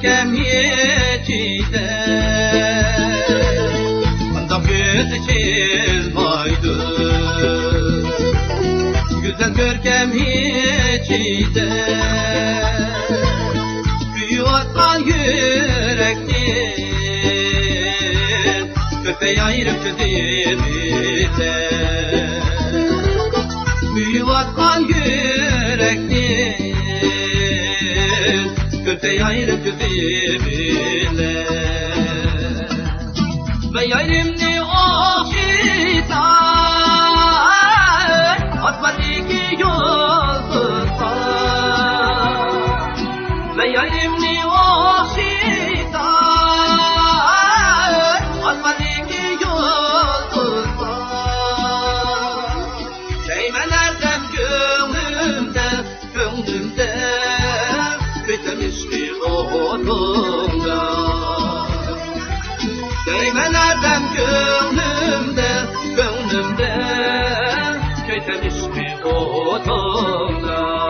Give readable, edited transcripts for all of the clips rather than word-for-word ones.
görkem hiçide Bunda gözü çizmaydı Güzel görkem hiçide Büyü atkan yürektir Köpeği ayrıp dibide Büyü atkan yürektir Köpeği ayrıp dibide Ve yarimni okşitar Atmadı ki yolsuzlar Ve yarimni okşitar Atmadı ki yolsuzlar Değmelerden gönlümde Bitemişti odumda Değmelerden gönlümde Bitemişti odumda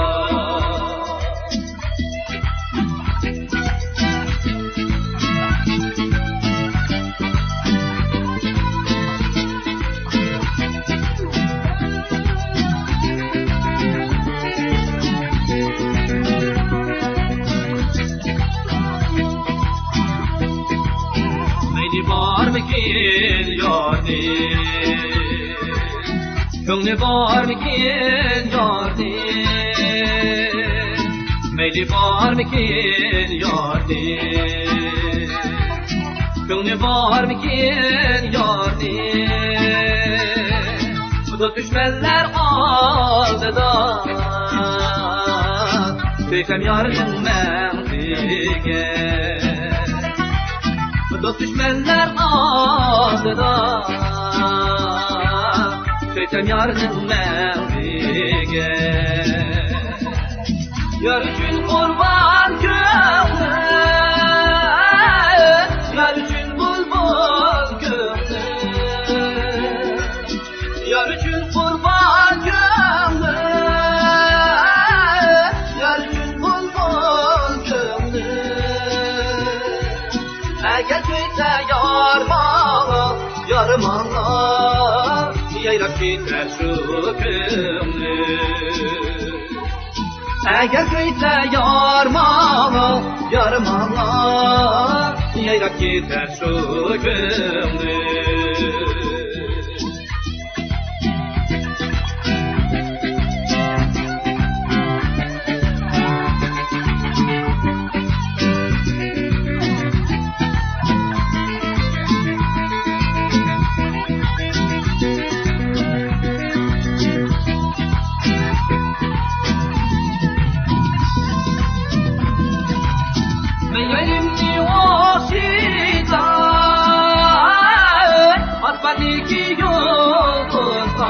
Var mı ki yardım Gönlü var mı ki yardım Meyli var mı ki yardım Gönlü var mı ki yardım Bu da düşmanlar aldıda Söysem yardım mendige Dost düşmanlar aldıda Söysem yardım mendige Yar için kurban gönlüm Yar için bulbul gönlüm Yar için kurban gönlüm Yar için bulbul gönlüm Eğer köyde yarım Allah Yayrap gider şu gönlüm Eğer köyde yarım Allah Yayrap gider şu gönlüm Atmadaki yolsuzlar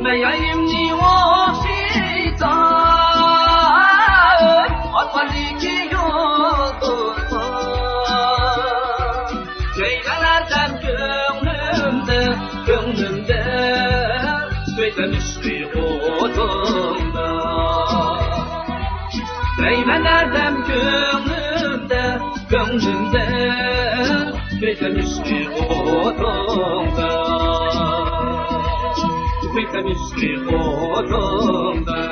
Meyalimni okşitar Atmadaki yolsuzlar Şeylerden gönlümde Söylemişti odumda Değmelerden gönlümde Söylemişti odumda Söylemişti odumda